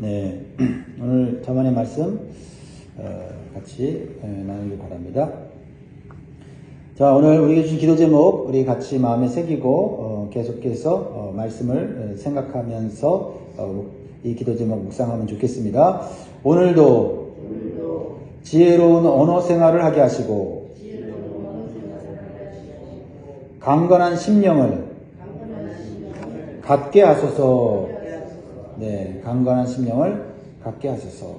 네, 오늘 저만의 말씀 같이 나누기 바랍니다. 자, 오늘 우리에게 주신 기도 제목 우리 같이 마음에 새기고 계속해서 말씀을 생각하면서 이 기도 제목 묵상하면 좋겠습니다. 오늘도 지혜로운 언어 생활을 하게 하시고 강건한 심령을 갖게 하소서. 네, 강건한 심령을 갖게 하소서.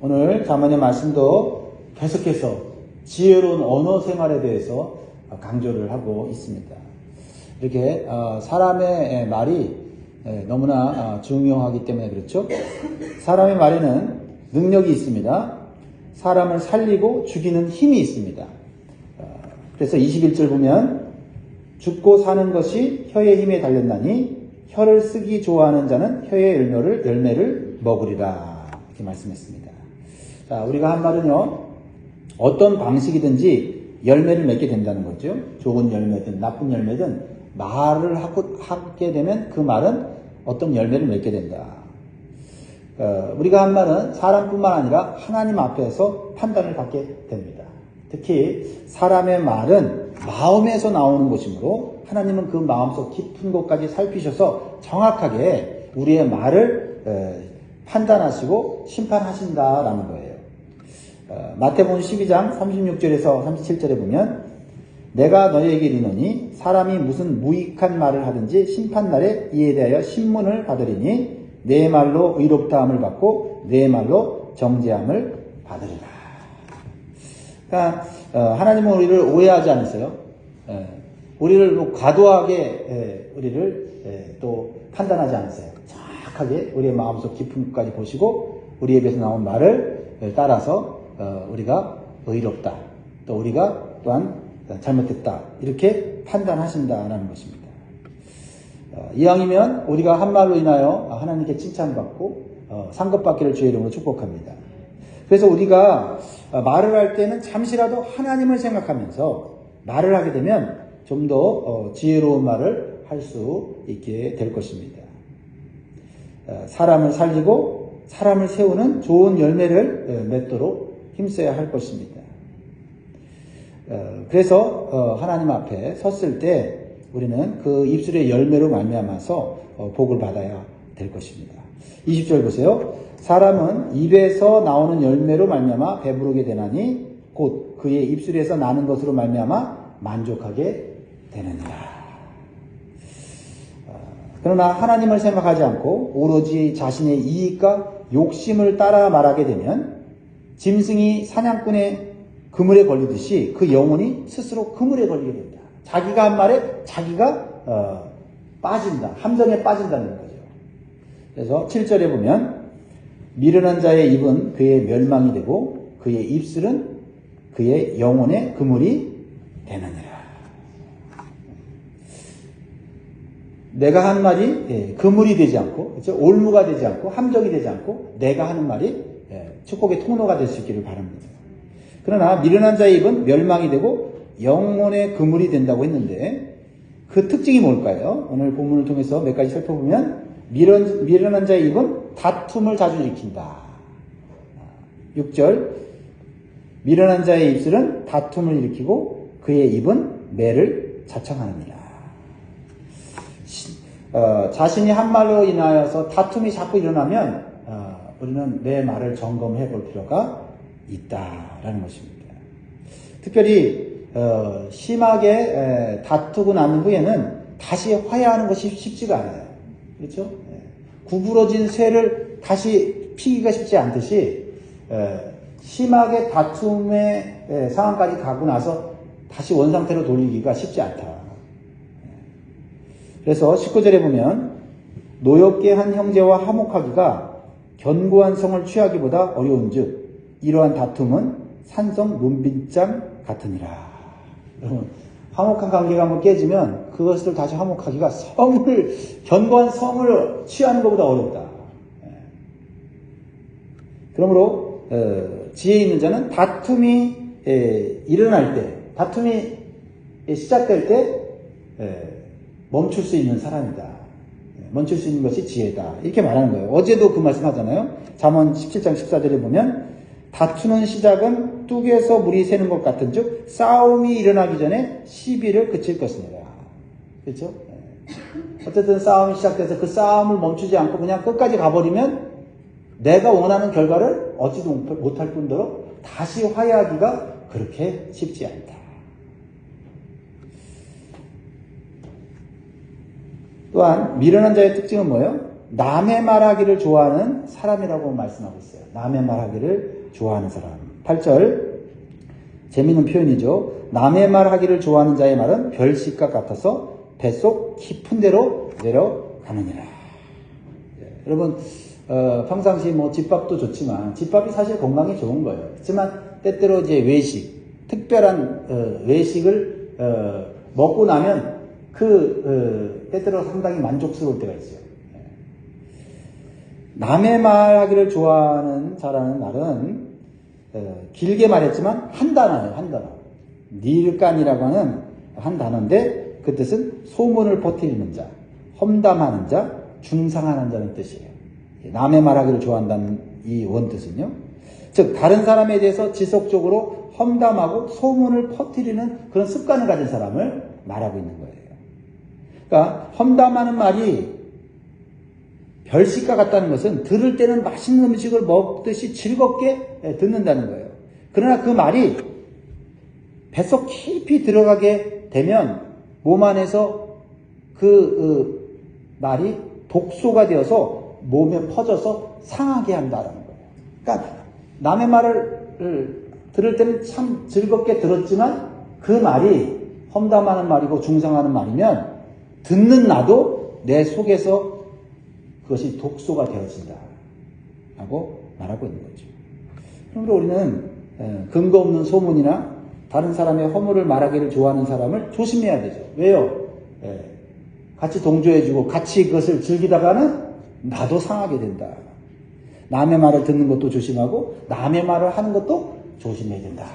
오늘 자문의 말씀도 계속해서 지혜로운 언어 생활에 대해서 강조를 하고 있습니다. 이렇게 사람의 말이 너무나 중요하기 때문에 그렇죠. 사람의 말에는 능력이 있습니다. 사람을 살리고 죽이는 힘이 있습니다. 그래서 21절 보면 죽고 사는 것이 혀의 힘에 달렸나니 혀를 쓰기 좋아하는 자는 혀의 열매를 먹으리라. 이렇게 말씀했습니다. 자, 우리가 한 말은요, 어떤 방식이든지 열매를 맺게 된다는 거죠. 좋은 열매든 나쁜 열매든 말을 하게 되면 그 말은 어떤 열매를 맺게 된다. 우리가 한 말은 사람뿐만 아니라 하나님 앞에서 판단을 받게 됩니다. 특히 사람의 말은 마음에서 나오는 것이므로 하나님은 그 마음속 깊은 곳까지 살피셔서 정확하게 우리의 말을 판단하시고 심판하신다라는 거예요. 마태복음 12장 36절에서 37절에 보면 내가 너희에게 이르노니 사람이 무슨 무익한 말을 하든지 심판날에 이에 대하여 신문을 받으리니 내 말로 의롭다함을 받고 내 말로 정죄함을 받으리라. 그러니까 하나님은 우리를 오해하지 않으세요. 우리를 과도하게 우리를 또 판단하지 않으세요. 정확하게 우리의 마음속 깊은 곳까지 보시고 우리 입에서 나온 말을 따라서 우리가 의롭다, 또 우리가 또한 잘못했다, 이렇게 판단하신다라는 것입니다. 이왕이면 우리가 한 말로 인하여 하나님께 칭찬받고 상급받기를 주의 이름으로 축복합니다. 그래서 우리가 말을 할 때는 잠시라도 하나님을 생각하면서 말을 하게 되면 좀 더 지혜로운 말을 할 수 있게 될 것입니다. 사람을 살리고 사람을 세우는 좋은 열매를 맺도록 힘써야 할 것입니다. 그래서 하나님 앞에 섰을 때 우리는 그 입술의 열매로 말미암아서 복을 받아야 될 것입니다. 20절 보세요. 사람은 입에서 나오는 열매로 말미암아 배부르게 되나니 곧 그의 입술에서 나는 것으로 말미암아 만족하게 되느니라. 그러나 하나님을 생각하지 않고 오로지 자신의 이익과 욕심을 따라 말하게 되면 짐승이 사냥꾼의 그물에 걸리듯이 그 영혼이 스스로 그물에 걸리게 된다. 자기가 한 말에 자기가 빠진다. 함정에 빠진다는 거죠. 그래서 7절에 보면 미련한 자의 입은 그의 멸망이 되고 그의 입술은 그의 영혼의 그물이 되느니라. 내가 한 말이 그물이 되지 않고, 그렇죠? 올무가 되지 않고, 함정이 되지 않고, 내가 하는 말이 축복의 통로가 될 수 있기를 바랍니다. 그러나 미련한 자의 입은 멸망이 되고 영혼의 그물이 된다고 했는데 그 특징이 뭘까요? 오늘 본문을 통해서 몇 가지 살펴보면 미련한 자의 입은 다툼을 자주 일으킨다. 6절 미련한 자의 입술은 다툼을 일으키고 그의 입은 매를 자청하느니라. 자신이 한 말로 인하여서 다툼이 자꾸 일어나면 우리는 내 말을 점검해 볼 필요가 있다라는 것입니다. 특별히 심하게 다투고 난 후에는 다시 화해하는 것이 쉽지가 않아요. 그렇죠? 구부러진 쇠를 다시 피기가 쉽지 않듯이 심하게 다툼의 상황까지 가고 나서 다시 원상태로 돌리기가 쉽지 않다. 그래서 19절에 보면 노엽게 한 형제와 화목하기가 견고한 성을 취하기보다 어려운즉 이러한 다툼은 산성 문빗장 같으니라. 여러분, 화목한 관계가 한번 깨지면 그것을 다시 화목하기가 견고한 성을 취하는 것보다 어렵다. 그러므로 지혜 있는 자는 다툼이 일어날 때, 다툼이 시작될 때 멈출 수 있는 사람이다. 멈출 수 있는 것이 지혜다. 이렇게 말하는 거예요. 어제도 그 말씀 하잖아요. 잠언 17장 14절에 보면 다투는 시작은 뚝에서 물이 새는 것 같은 즉 싸움이 일어나기 전에 시비를 그칠 것입니다. 그렇죠? 어쨌든 싸움이 시작돼서 그 싸움을 멈추지 않고 그냥 끝까지 가버리면 내가 원하는 결과를 얻지도 못할 뿐더러 다시 화해하기가 그렇게 쉽지 않다. 또한 미련한 자의 특징은 뭐예요? 남의 말하기를 좋아하는 사람이라고 말씀하고 있어요. 남의 말하기를 좋아하는 사람. 8절 재미있는 표현이죠. 남의 말하기를 좋아하는 자의 말은 별식과 같아서 뱃속 깊은 데로 내려가느니라. 여러분 평상시 뭐 집밥도 좋지만 집밥이 사실 건강에 좋은 거예요. 그렇지만 때때로 이제 외식, 특별한 외식을 먹고 나면 때때로 상당히 만족스러울 때가 있어요. 남의 말하기를 좋아하는 자라는 말은 길게 말했지만 한 단어예요. 한 단어. 닐간이라고 하는 한 단어인데 그 뜻은 소문을 퍼뜨리는 자, 험담하는 자, 중상하는 자는 뜻이에요. 남의 말하기를 좋아한다는 이 원뜻은요. 즉 다른 사람에 대해서 지속적으로 험담하고 소문을 퍼뜨리는 그런 습관을 가진 사람을 말하고 있는 거예요. 그러니까 험담하는 말이 별식과 같다는 것은 들을 때는 맛있는 음식을 먹듯이 즐겁게 듣는다는 거예요. 그러나 그 말이 뱃속 깊이 들어가게 되면 몸 안에서 그 말이 독소가 되어서 몸에 퍼져서 상하게 한다는 거예요. 그러니까 남의 말을 들을 때는 참 즐겁게 들었지만 그 말이 험담하는 말이고 중상하는 말이면 듣는 나도 내 속에서 그것이 독소가 되어진다 라고 말하고 있는 거죠. 그러므로 우리는 근거 없는 소문이나 다른 사람의 허물을 말하기를 좋아하는 사람을 조심해야 되죠. 왜요? 같이 동조해주고 같이 그것을 즐기다가는 나도 상하게 된다. 남의 말을 듣는 것도 조심하고 남의 말을 하는 것도 조심해야 된다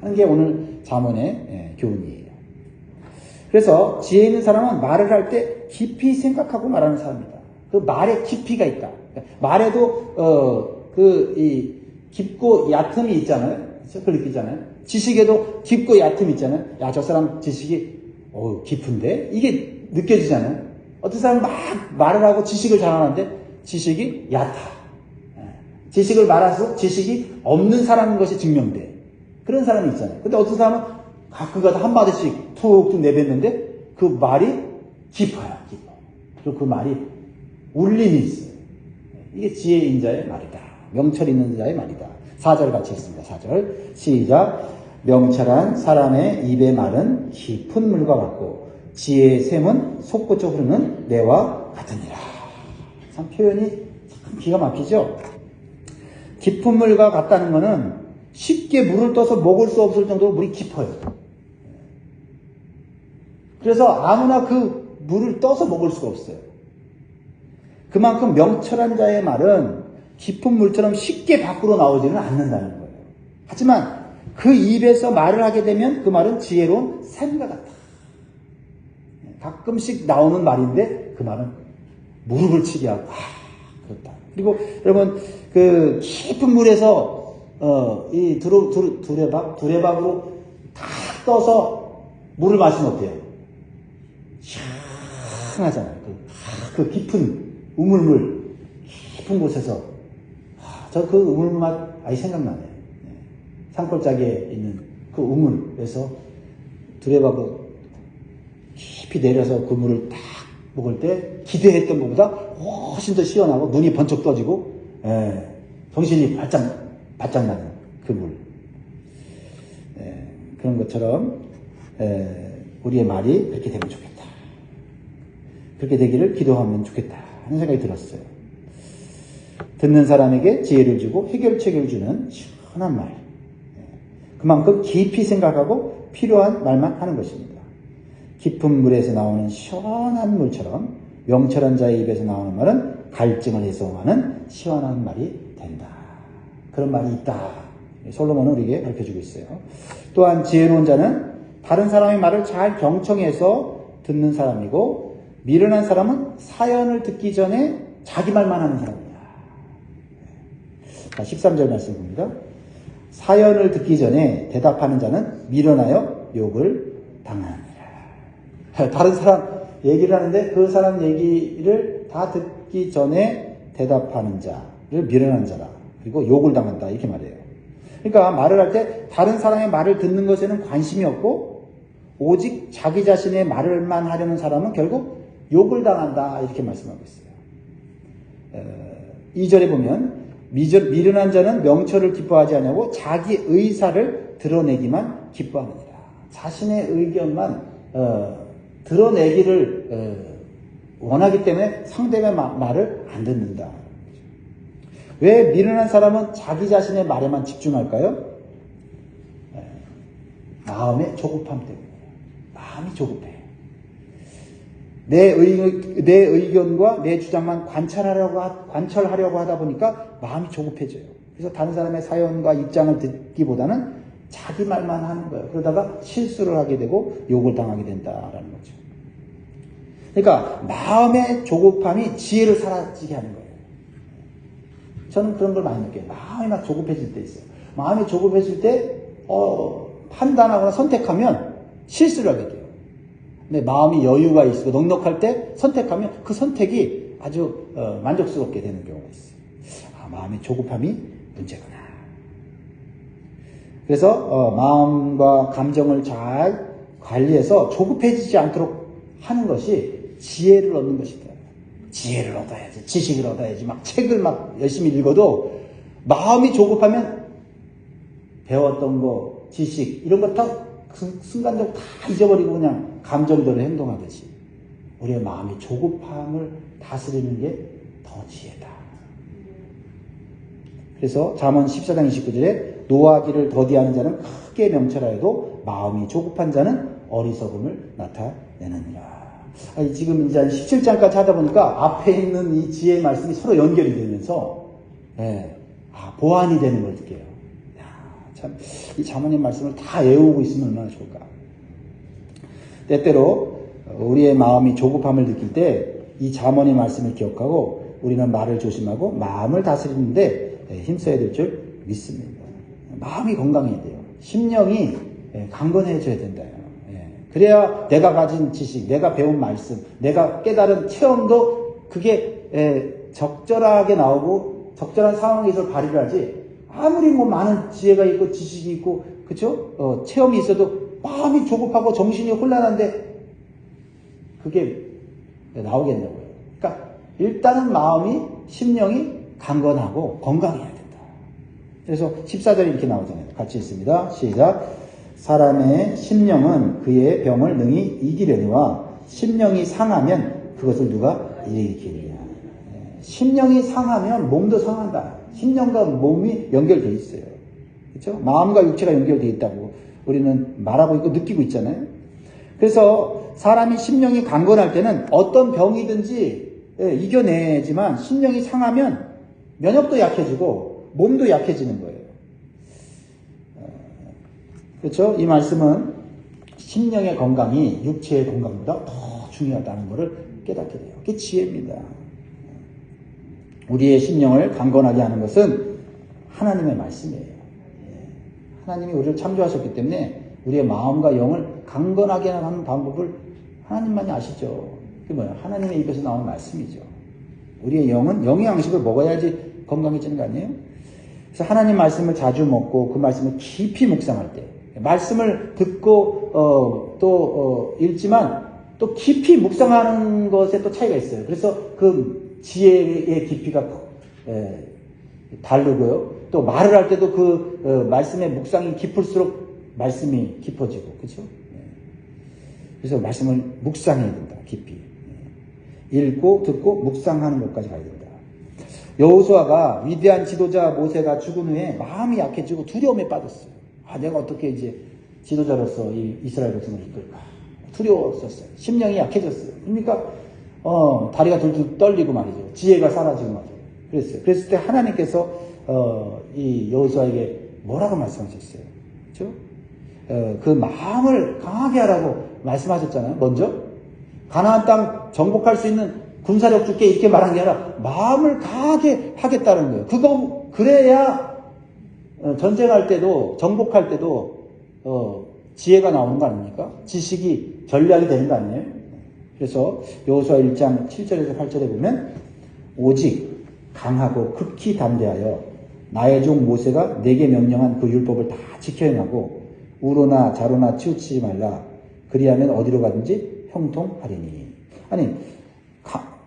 하는 게 오늘 잠언의 교훈이에요. 그래서 지혜 있는 사람은 말을 할 때 깊이 생각하고 말하는 사람이다. 그 말에 깊이가 있다. 말에도 깊고 얕음이 있잖아요. 그렇죠? 그걸 느끼잖아요. 지식에도 깊고 얕음이 있잖아요. 야, 저 사람 지식이 깊은데? 이게 느껴지잖아요. 어떤 사람은 막 말을 하고 지식을 자랑하는데 지식이 얕아. 지식을 말할수록 지식이 없는 사람인 것이 증명돼. 그런 사람이 있잖아요. 근데 어떤 사람은 가끔가다 한마디씩 툭툭 내뱉는데 그 말이 깊어요. 깊어. 그리고 그 말이 울림이 있어요. 이게 지혜인 자의 말이다. 명철 있는 자의 말이다. 4절 같이 했습니다. 4절 시작. 명철한 사람의 입의 말은 깊은 물과 같고 지혜의 샘은 솟구쳐 흐르는 내와 같으니라. 참 표현이 참 기가 막히죠. 깊은 물과 같다는 것은 쉽게 물을 떠서 먹을 수 없을 정도로 물이 깊어요. 그래서 아무나 그 물을 떠서 먹을 수가 없어요. 그만큼 명철한 자의 말은 깊은 물처럼 쉽게 밖으로 나오지는 않는다는 거예요. 하지만 그 입에서 말을 하게 되면 그 말은 지혜로운 샘과 같다. 가끔씩 나오는 말인데 그 말은 무릎을 치게 하고 그렇다. 그리고 여러분 그 깊은 물에서 이 두레박으로 다 떠서 물을 마시면 어때요? 시원하잖아요. 그 깊은 우물물 깊은 곳에서 저 그 우물물 맛 아예 생각나네요. 산골짜기에 있는 그 우물에서 두레박으로 깊이 내려서 그 물을 딱 먹을 때 기대했던 것보다 훨씬 더 시원하고 눈이 번쩍 떠지고 정신이 바짝 나는 그 물. 그런 것처럼 우리의 말이 그렇게 되면 좋겠다. 그렇게 되기를 기도하면 좋겠다 하는 생각이 들었어요. 듣는 사람에게 지혜를 주고 해결책을 주는 시원한 말. 그만큼 깊이 생각하고 필요한 말만 하는 것입니다. 깊은 물에서 나오는 시원한 물처럼 명철한 자의 입에서 나오는 말은 갈증을 해소하는 시원한 말이 된다. 그런 말이 있다. 솔로몬은 우리에게 가르쳐주고 있어요. 또한 지혜로운 자는 다른 사람의 말을 잘 경청해서 듣는 사람이고 미련한 사람은 사연을 듣기 전에 자기 말만 하는 사람이다. 자, 13절 말씀 봅니다. 사연을 듣기 전에 대답하는 자는 미련하여 욕을 당하느니라. 다른 사람 얘기를 하는데 그 사람 얘기를 다 듣기 전에 대답하는 자를 미련한 자라. 그리고 욕을 당한다. 이렇게 말해요. 그러니까 말을 할 때 다른 사람의 말을 듣는 것에는 관심이 없고 오직 자기 자신의 말을만 하려는 사람은 결국 욕을 당한다. 이렇게 말씀하고 있어요. 2절에 보면 미련한 자는 명철을 기뻐하지 않냐고 자기 의사를 드러내기만 기뻐하느니라. 자신의 의견만 드러내기를 원하기 때문에 상대의 말을 안 듣는다. 왜 미련한 사람은 자기 자신의 말에만 집중할까요? 마음의 조급함 때문에. 마음이 조급해. 내 의견과 내 주장만 관철하려고 하다 보니까 마음이 조급해져요. 그래서 다른 사람의 사연과 입장을 듣기보다는 자기 말만 하는 거예요. 그러다가 실수를 하게 되고 욕을 당하게 된다라는 거죠. 그러니까 마음의 조급함이 지혜를 사라지게 하는 거예요. 저는 그런 걸 많이 느껴요. 마음이 막 조급해질 때 있어요. 마음이 조급해질 때 판단하거나 선택하면 실수를 하게 돼요. 근데 마음이 여유가 있고 넉넉할 때 선택하면 그 선택이 아주 만족스럽게 되는 경우가 있어요. 마음의 조급함이 문제구나. 그래서 마음과 감정을 잘 관리해서 조급해지지 않도록 하는 것이 지혜를 얻는 것이다. 지혜를 얻어야지, 지식을 얻어야지, 막 책을 막 열심히 읽어도 마음이 조급하면 배웠던 거, 지식 이런 거 다 순간적으로 다 잊어버리고 그냥 감정대로 행동하듯이 우리의 마음의 조급함을 다스리는 게 더 지혜다. 그래서 잠언 14장 29절에 노하기를 더디하는 자는 크게 명철하여도 마음이 조급한 자는 어리석음을 나타내느니라. 지금 이제 17장까지 하다 보니까 앞에 있는 이 지혜의 말씀이 서로 연결이 되면서 보완이 되는 걸 느껴요. 참, 이 잠언의 말씀을 다 외우고 있으면 얼마나 좋을까. 때때로 우리의 마음이 조급함을 느낄 때 이 잠언의 말씀을 기억하고 우리는 말을 조심하고 마음을 다스리는데 힘써야 될 줄 믿습니다. 마음이 건강해야 돼요. 심령이 강건해져야 된다. 그래야 내가 가진 지식, 내가 배운 말씀, 내가 깨달은 체험도 그게 적절하게 나오고 적절한 상황에서 발휘를 하지. 아무리 뭐 많은 지혜가 있고 지식이 있고 그렇죠? 체험이 있어도 마음이 조급하고 정신이 혼란한데 그게 나오겠냐고요. 그러니까 일단은 마음이 심령이 강건하고 건강해야 된다. 그래서 14절에 이렇게 나오잖아요. 같이 읽습니다. 시작. 사람의 심령은 그의 병을 능히 이기려니와 심령이 상하면 그것을 누가 일으키느냐. 심령이 상하면 몸도 상한다. 심령과 몸이 연결되어 있어요. 그렇죠? 마음과 육체가 연결되어 있다고 우리는 말하고 있고 느끼고 있잖아요. 그래서 사람이 심령이 강건할 때는 어떤 병이든지 이겨내지만 심령이 상하면 면역도 약해지고 몸도 약해지는 거예요. 그렇죠? 이 말씀은 심령의 건강이 육체의 건강보다 더 중요하다는 것을 깨닫게 돼요. 그게 지혜입니다. 우리의 심령을 강건하게 하는 것은 하나님의 말씀이에요. 하나님이 우리를 창조하셨기 때문에 우리의 마음과 영을 강건하게 하는 방법을 하나님만이 아시죠. 그게 뭐예요? 하나님의 입에서 나오는 말씀이죠. 우리의 영은 영의 양식을 먹어야지 건강해지는 거 아니에요? 그래서 하나님 말씀을 자주 먹고 그 말씀을 깊이 묵상할 때 말씀을 듣고 읽지만 또 깊이 묵상하는 것에 또 차이가 있어요. 그래서 그 지혜의 깊이가 다르고요. 또 말을 할 때도 그 말씀의 묵상이 깊을수록 말씀이 깊어지고, 그렇죠? 그래서 말씀을 묵상해야 된다. 깊이 읽고 듣고 묵상하는 것까지 가야 된다. 여호수아가 위대한 지도자 모세가 죽은 후에 마음이 약해지고 두려움에 빠졌어요. 내가 어떻게 이제 지도자로서 이 이스라엘 백성을 이끌까? 두려웠었어요. 심령이 약해졌어요. 그러니까 다리가 둘둘 떨리고 말이죠. 지혜가 사라지고 말이죠. 그랬어요. 그랬을 때 하나님께서 이 여호수아에게 뭐라고 말씀하셨어요? 그렇죠? 그 마음을 강하게 하라고 말씀하셨잖아요. 먼저 가나안 땅 정복할 수 있는 군사력 줄게 이렇게 말한 게 아니라 마음을 강하게 하겠다는 거예요. 그거 그래야 전쟁할 때도 정복할 때도 지혜가 나오는 거 아닙니까? 지식이 전략이 되는 거 아니에요? 그래서 여호수아 1장 7절에서 8절에 보면 오직 강하고 극히 담대하여 나의 종 모세가 내게 명령한 그 율법을 다 지켜 행하고 우로나 자로나 치우치지 말라. 그리하면 어디로 가든지 형통하리니. 아니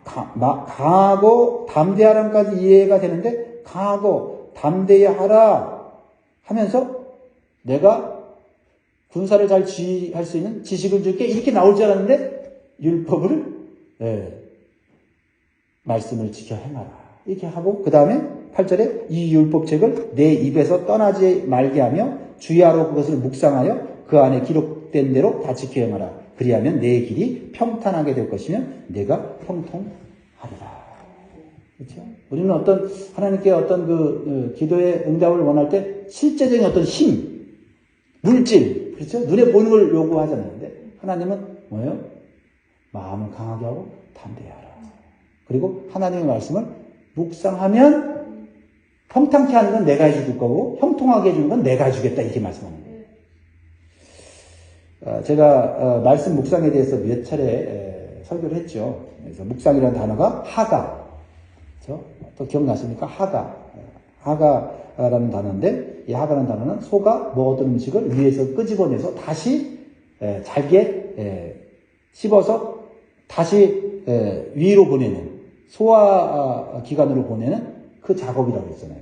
강하고 담대하라까지 이해가 되는데 강하고 담대하라 하면서 내가 군사를 잘 지휘할 수 있는 지식을 줄게 이렇게 나올 줄 알았는데 율법을 말씀을 지켜 행하라 이렇게 하고 그 다음에 8절에 이 율법책을 내 입에서 떠나지 말게 하며 주야로 그것을 묵상하여 그 안에 기록된 대로 다 지켜 행하라. 그리하면 내 길이 평탄하게 될 것이며 내가 형통하리라. 그렇죠? 우리는 하나님께 어떤 기도의 응답을 원할 때 실제적인 어떤 힘, 물질, 그렇죠? 눈에 보이는 걸 요구하잖아요. 근데 하나님은 뭐예요? 마음을 강하게 하고 담대하라. 그리고 하나님의 말씀을 묵상하면 평탄케 하는 건 내가 해줄 거고 형통하게 해주는 건 내가 해주겠다 이렇게 말씀하는 거예요. 제가 말씀 묵상에 대해서 몇 차례 설교를 했죠. 그래서 묵상이라는 단어가 하가, 그렇죠? 또 기억나십니까? 하가라는 단어인데 이 하가라는 단어는 소가 먹었던 음식을 위에서 끄집어내서 다시 잘게 씹어서 다시 위로 보내는 소화 기관으로 보내는 그 작업이라고 했잖아요.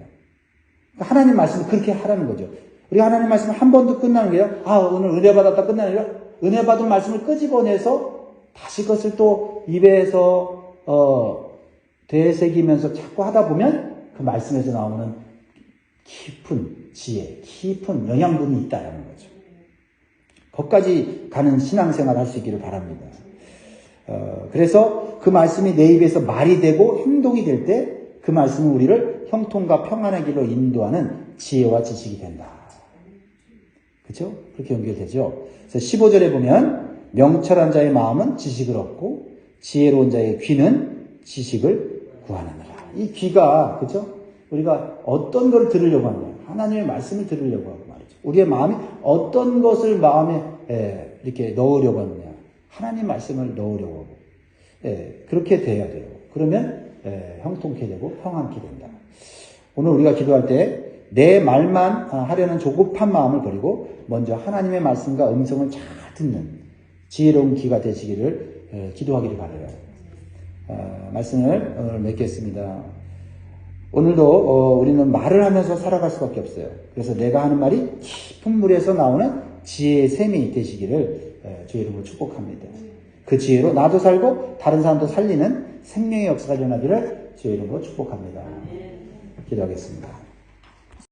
그러니까 하나님 말씀을 그렇게 하라는 거죠. 우리가 하나님 말씀을 한 번도 끝나는 게요. 오늘 은혜 받았다 끝나는 게 아니라 은혜 받은 말씀을 끄집어내서 다시 그것을 또 입에서 되새기면서 자꾸 하다 보면 그 말씀에서 나오는 깊은 지혜, 깊은 영양분이 있다라는 거죠. 거기까지 가는 신앙생활을 할 수 있기를 바랍니다. 그래서 그 말씀이 내 입에서 말이 되고 행동이 될 때 그 말씀은 우리를 형통과 평안의 길로 인도하는 지혜와 지식이 된다. 그렇죠? 그렇게 연결되죠. 그래서 15절에 보면 명철한 자의 마음은 지식을 얻고 지혜로운 자의 귀는 지식을 구하느니라. 이 귀가 그렇죠? 우리가 어떤 걸 들으려고 하느냐? 하나님의 말씀을 들으려고 하고 말이죠. 우리의 마음이 어떤 것을 마음에 이렇게 넣으려고 하느냐? 하나님 말씀을 넣으려고 하고 그렇게 돼야 돼요. 그러면 형통케 되고 평안케 된다. 오늘 우리가 기도할 때 내 말만 하려는 조급한 마음을 버리고 먼저 하나님의 말씀과 음성을 잘 듣는 지혜로운 귀가 되시기를 기도하기를 바라요. 말씀을 오늘 맺겠습니다. 오늘도 우리는 말을 하면서 살아갈 수밖에 없어요. 그래서 내가 하는 말이 깊은 물에서 나오는 지혜의 샘이 되시기를 주의 이름으로 축복합니다. 그 지혜로 나도 살고 다른 사람도 살리는 생명의 역사가 일어나기를 주의 이름으로 축복합니다. 기도하겠습니다.